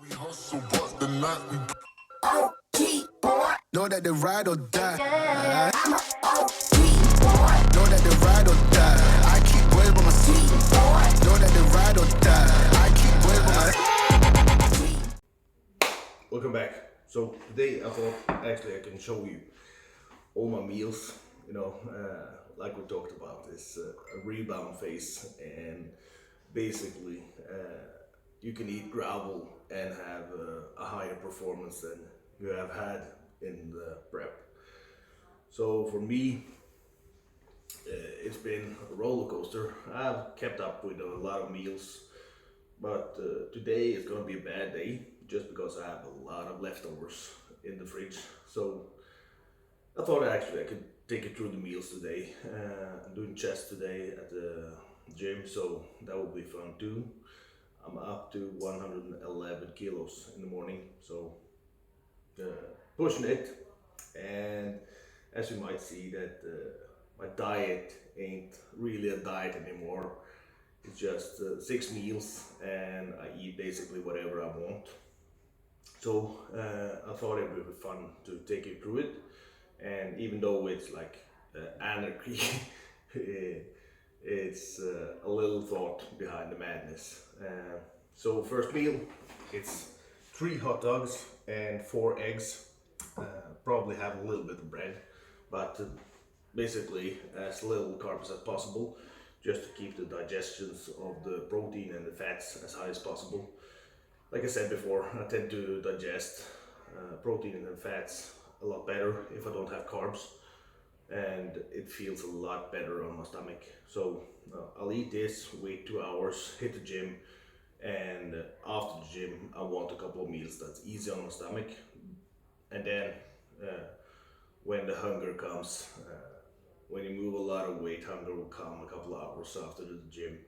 We hustle, but the night we OG boy. Know that they ride or die. I'm a OG boy. Know that they ride or die. I keep well by my sweet boy. Know that they ride or die. I keep well by my. Welcome back. So today I thought actually I can show you all my meals. Like we talked about, this a rebound phase, and basically you can eat gravel and have a higher performance than you have had in the prep. So for me, it's been a roller coaster. I've kept up with a lot of meals, but today is going to be a bad day just because I have a lot of leftovers in the fridge. So I thought actually I could take you through the meals today. I'm doing chest today at the gym, so that will be fun too. I'm up to 111 kilos in the morning, so pushing it. And as you might see, that my diet ain't really a diet anymore. It's just 6 meals and I eat basically whatever I want. So I thought it would be fun to take you through it. And even though it's like anarchy, it's a little thought behind the madness. So first meal, it's 3 hot dogs and 4 eggs. Probably have a little bit of bread, but basically as little carbs as possible, just to keep the digestions of the protein and the fats as high as possible. Like I said before, I tend to digest protein and fats a lot better if I don't have carbs, and it feels a lot better on my stomach. So I'll eat this, wait 2 hours, hit the gym, and after the gym I want a couple of meals that's easy on my stomach. And then when the hunger comes, when you move a lot of weight, hunger will come a couple of hours after the gym,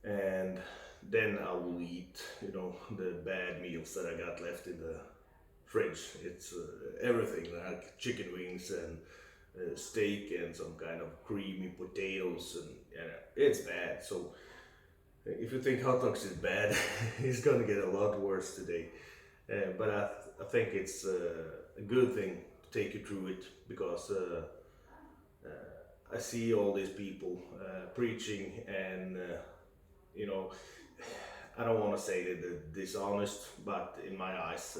and then I will eat the bad meals that I got left in the fridge. It's everything like chicken wings and steak and some kind of creamy potatoes, and it's bad. So if you think hot dogs is bad, it's gonna get a lot worse today. But I think it's a good thing to take you through it, because I see all these people preaching, and I don't want to say that they're dishonest, but in my eyes,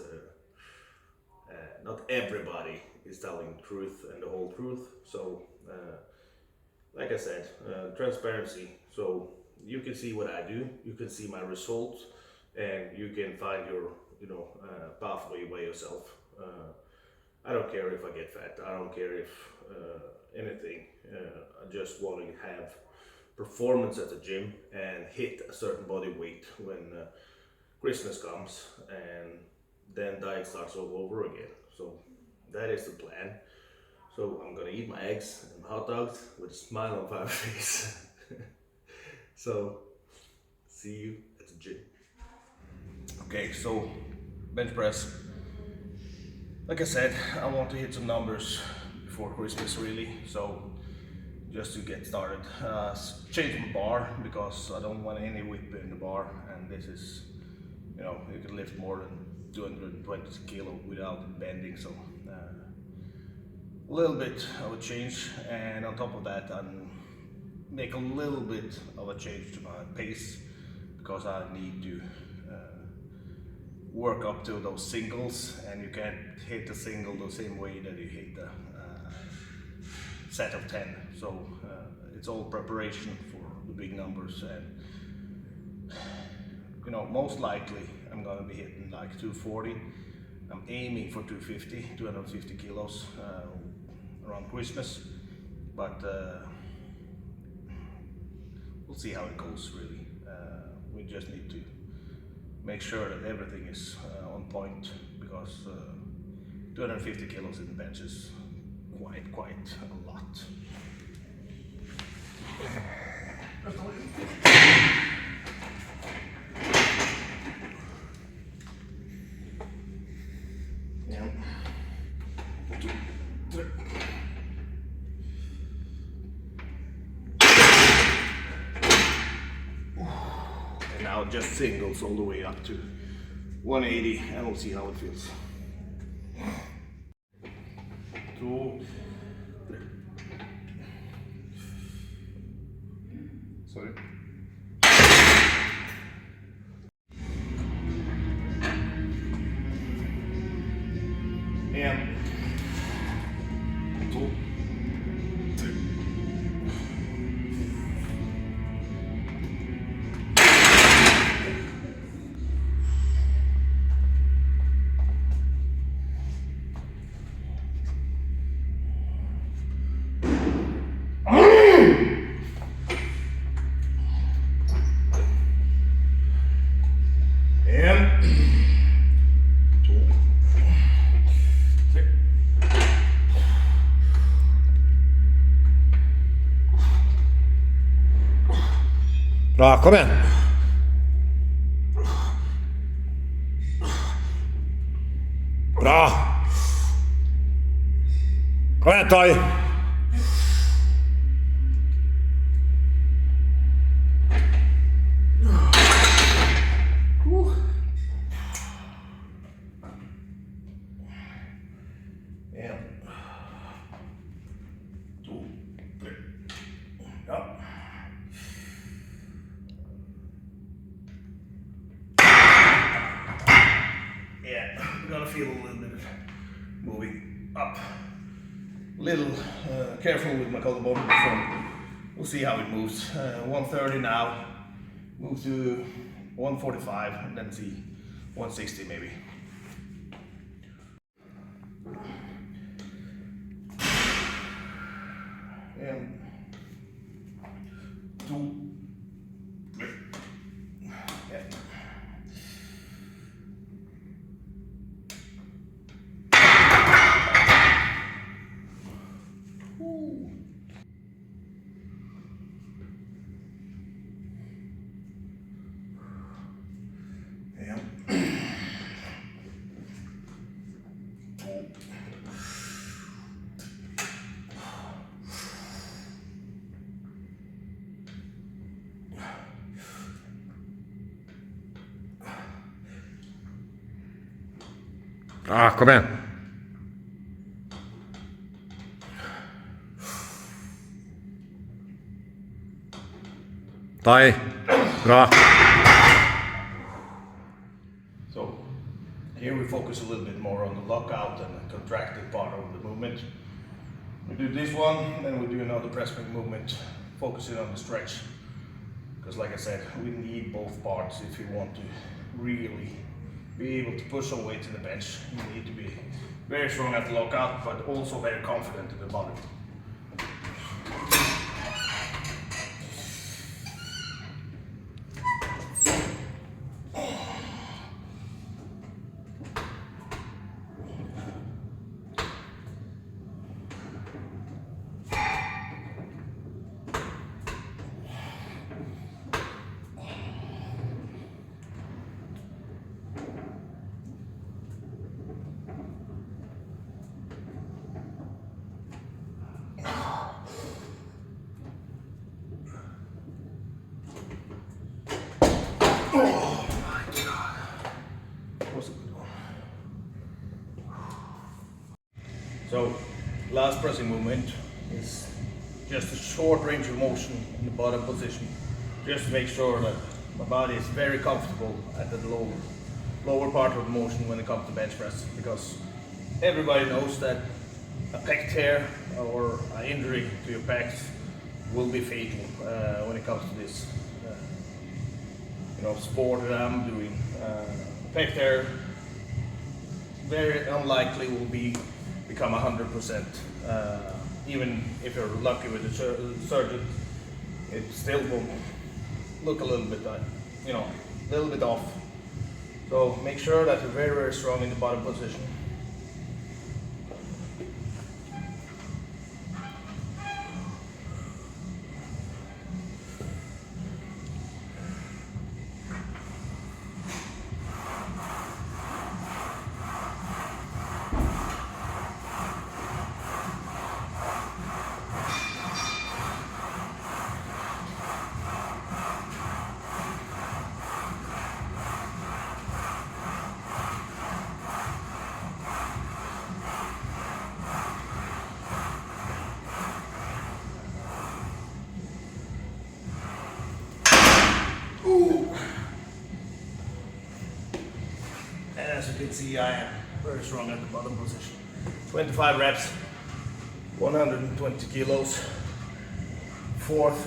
not everybody is telling the truth and the whole truth. So like I said, transparency, so you can see what I do, you can see my results, and you can find your pathway by yourself. I don't care if I get fat, I don't care if anything. I just want to have performance at the gym and hit a certain body weight when Christmas comes, and then diet starts all over again. So that is the plan. So I'm gonna eat my eggs and hot dogs with a smile on my face. So see you at the gym. Okay, so bench press. Like I said, I want to hit some numbers before Christmas really. So just to get started, change my bar because I don't want any whip in the bar, and this is, you can lift more than 220 kilo without bending. So a little bit of a change, and on top of that I make a little bit of a change to my pace, because I need to work up to those singles, and you can't hit the single the same way that you hit the set of 10. So it's all preparation for the big numbers, and most likely I'm gonna be hitting like 240. I'm aiming for 250 kilos around Christmas, but we'll see how it goes really. We just need to make sure that everything is on point, because 250 kilos in the bench is quite a lot. Yeah. 1, 2, 3. And now just singles all the way up to 180 and we'll see how it feels. 2, 3. Sorry. And 2, 3. Bra, kom igen! Bra! Kom igen, Toy! En, 2, 3. Ja. Yeah, I'm gonna feel a little bit moving up. A little careful with my collarbone before. We'll see how it moves. 130 now, move to 145 and then see 160 maybe. And 2, 3. Yeah. Bra, kom igen! Toy! Bra! So here we focus a little bit more on the lockout and the contracted part of the movement. We do this one, then we do another press swing movement, focusing on the stretch. Because like I said, we need both parts if you want to really be able to push some weight to the bench. You need to be very strong at the lockout, but also very confident in the bottom. Oh my god. That was a good one. So, last pressing movement is just a short range of motion in the bottom position. Just to make sure that my body is very comfortable at the lower part of the motion when it comes to bench press. Because everybody knows that a pec tear or an injury to your pecs will be fatal when it comes to this sport that I'm doing. Pec tear very unlikely will become 100%. Even if you're lucky with the surgeon, it still will look a little bit, a little bit off. So make sure that you're very, very strong in the bottom position. as you can see, I am very strong at the bottom position. 25 reps, 120 kilos, fourth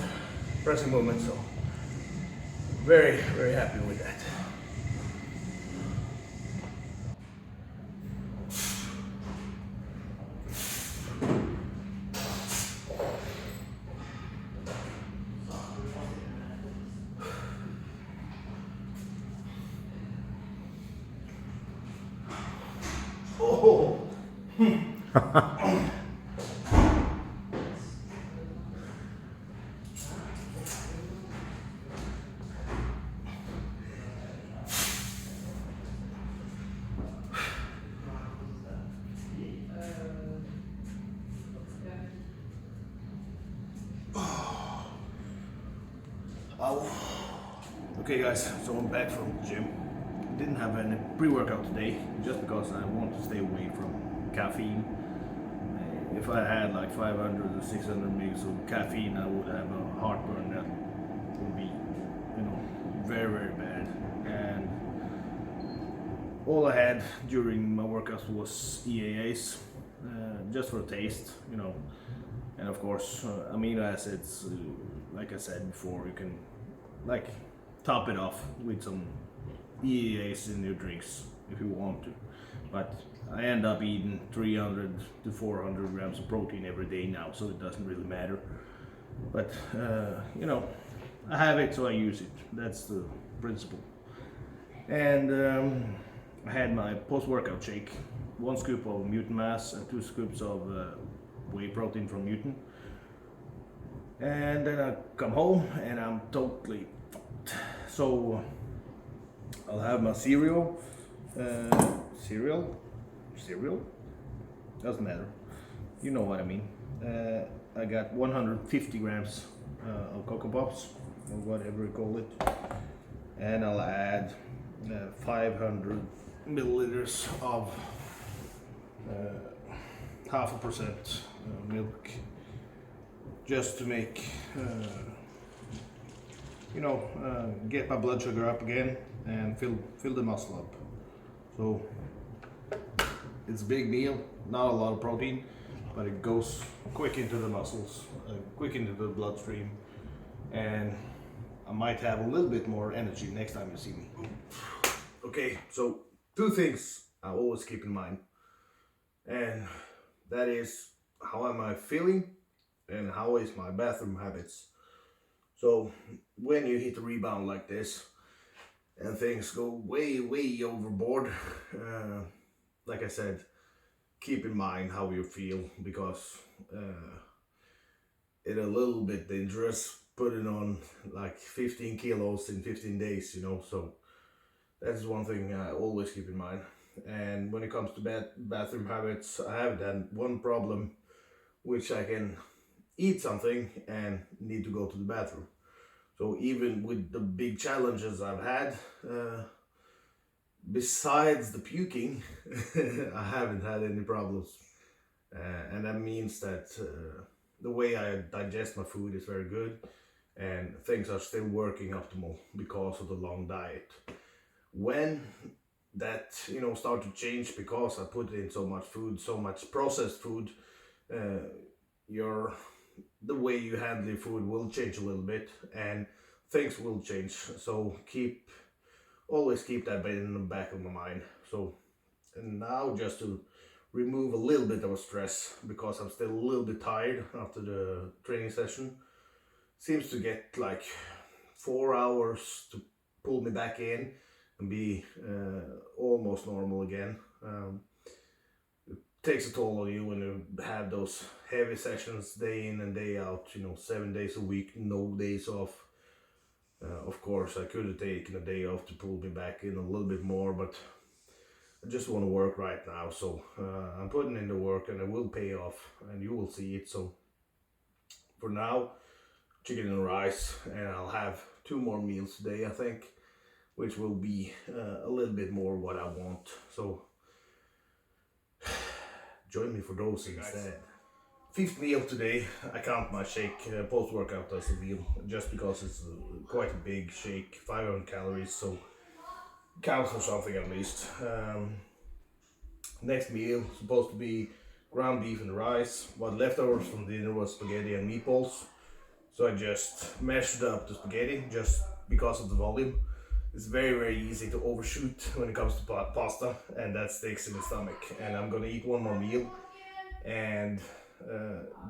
pressing movement, so very, very happy with that. Oh. Okay guys, so I'm back from the gym. Didn't have any pre-workout today, just because I want to stay away from caffeine. If I had like 500 or 600 mg of caffeine, I would have a heartburn that would be, very, very bad. And all I had during my workouts was EAAs, just for a taste, And of course, amino acids, like I said before, you can top it off with some EAAs in your drinks if you want to. But I end up eating 300 to 400 grams of protein every day now, so it doesn't really matter. But, I have it, so I use it. That's the principle. And I had my post-workout shake, 1 scoop of mutant mass and 2 scoops of whey protein from mutant. And then I come home and I'm totally fucked. So I'll have my cereal, doesn't matter, you know what I mean. I got 150 grams of Cocoa Pops, or whatever you call it, and I'll add 500 milliliters of 0.5% milk, just to make get my blood sugar up again and fill the muscle up. So it's a big meal, not a lot of protein, but it goes quick into the muscles, quick into the bloodstream, and I might have a little bit more energy next time you see me. Okay, so 2 things I always keep in mind, and that is, how am I feeling and how is my bathroom habits. So when you hit a rebound like this and things go way, way overboard, like I said, keep in mind how you feel, because it's a little bit dangerous putting on like 15 kilos in 15 days, so that's one thing I always keep in mind. And when it comes to bathroom habits, I have that one problem, which I can eat something and need to go to the bathroom. So even with the big challenges I've had, besides the puking, I haven't had any problems. And that means that the way I digest my food is very good, and things are still working optimal because of the long diet. When that start to change because I put in so much food, so much processed food, the way you handle your food will change a little bit, and things will change. So always keep that in the back of my mind. So, and now just to remove a little bit of stress, because I'm still a little bit tired after the training session. Seems to get like 4 hours to pull me back in and be almost normal again. It takes a toll on you when you have those heavy sessions day in and day out, 7 days a week, no days off. Of course, I could have taken a day off to pull me back in a little bit more, but I just want to work right now. So I'm putting in the work, and it will pay off, and you will see it. So for now, chicken and rice, and I'll have 2 more meals today, I think, which will be a little bit more what I want. So join me for those instead. 5th meal today. I count my shake post-workout as a meal, just because it's quite a big shake, 500 calories. So counts for something at least. Next meal supposed to be ground beef and rice. What leftovers from dinner was spaghetti and meatballs. So I just mashed up the spaghetti just because of the volume. It's very easy to overshoot when it comes to pasta, and that sticks in the stomach. And I'm gonna eat one more meal, and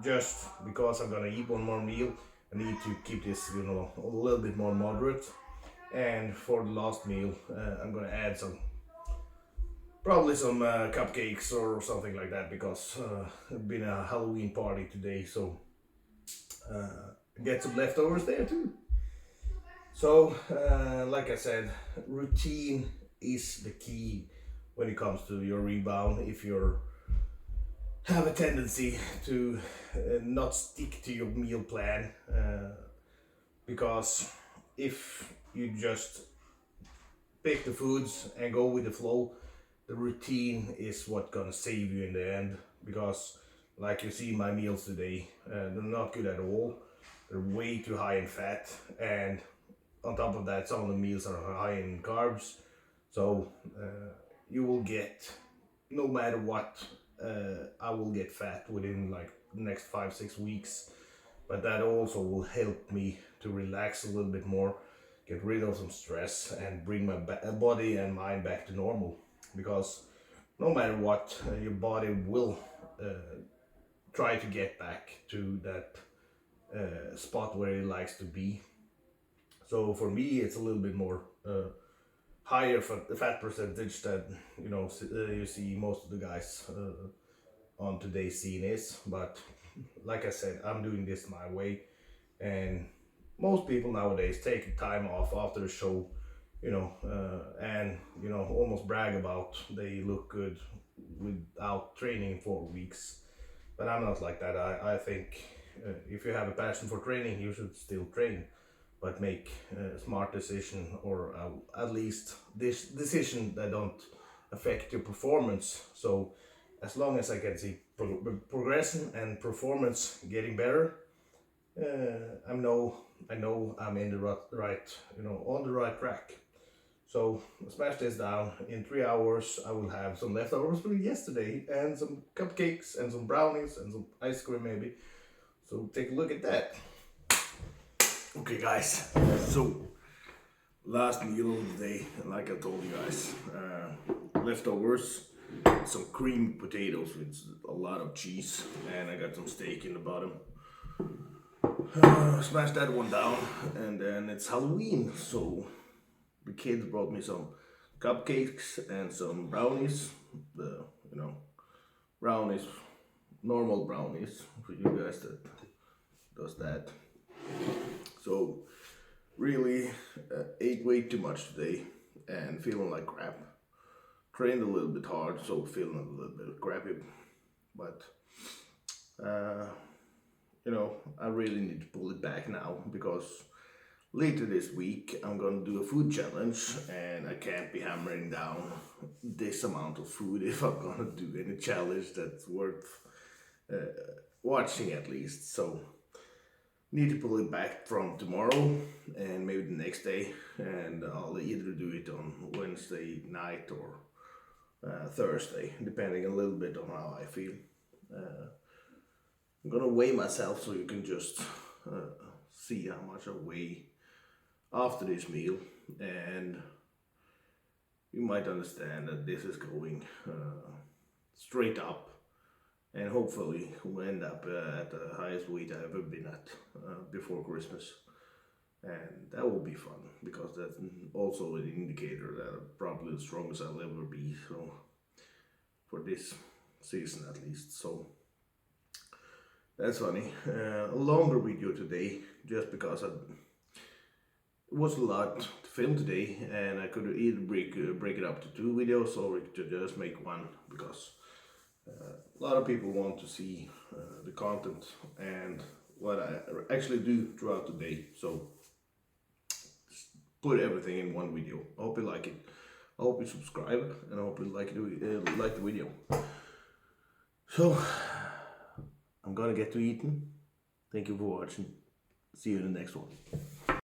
just because I'm gonna eat one more meal, I need to keep this, you know, a little bit more moderate. And for the last meal, I'm gonna add probably some cupcakes or something like that, because it's been a Halloween party today, so get some leftovers there too. So, like I said, routine is the key when it comes to your rebound. If you have a tendency to not stick to your meal plan, because if you just pick the foods and go with the flow, the routine is what gonna save you in the end. Because like you see my meals today, they're not good at all. They're way too high in fat, and on top of that, some of the meals are high in carbs. So you will get, no matter what, I will get fat within like the next 5-6 weeks. But that also will help me to relax a little bit more, get rid of some stress, and bring my body and mind back to normal. Because no matter what, your body will try to get back to that spot where it likes to be. So for me, it's a little bit more higher fat percentage that you see most of the guys on today's scene is. But like I said, I'm doing this my way, and most people nowadays take time off after a show, and almost brag about they look good without training for weeks. But I'm not like that. I think if you have a passion for training, you should still train, but make a smart decision, or at least this decision that don't affect your performance. So as long as I can see progression and performance getting better, I know I'm in the right, on the right track. So smash this down. In 3 hours, I will have some leftovers from yesterday, and some cupcakes, and some brownies, and some ice cream maybe. So take a look at that. Okay guys, so last meal of the day, and like I told you guys, leftovers, some creamed potatoes with a lot of cheese, and I got some steak in the bottom. Smash that one down, and then it's Halloween, so the kids brought me some cupcakes and some brownies. Brownies, normal brownies for you guys that does that. So really ate way too much today and feeling like crap. Trained a little bit hard, so feeling a little bit crappy. But I really need to pull it back now, because later this week I'm gonna do a food challenge, and I can't be hammering down this amount of food if I'm gonna do any challenge that's worth watching at least. So need to pull it back from tomorrow and maybe the next day, and I'll either do it on Wednesday night or Thursday, depending a little bit on how I feel. I'm gonna weigh myself so you can just see how much I weigh after this meal, and you might understand that this is going straight up, and hopefully we'll end up at the highest weight I've ever been at before Christmas. And that will be fun, because that's also an indicator that I'm probably the strongest I'll ever be, so for this season at least. So that's funny. A longer video today, just because it was a lot to film today, and I could either break it up to 2 videos, or to just make one, because a lot of people want to see the content and what I actually do throughout the day. So just put everything in one video. I hope you like it. I hope you subscribe, and I hope you like the video. So I'm gonna get to eating. Thank you for watching. See you in the next one.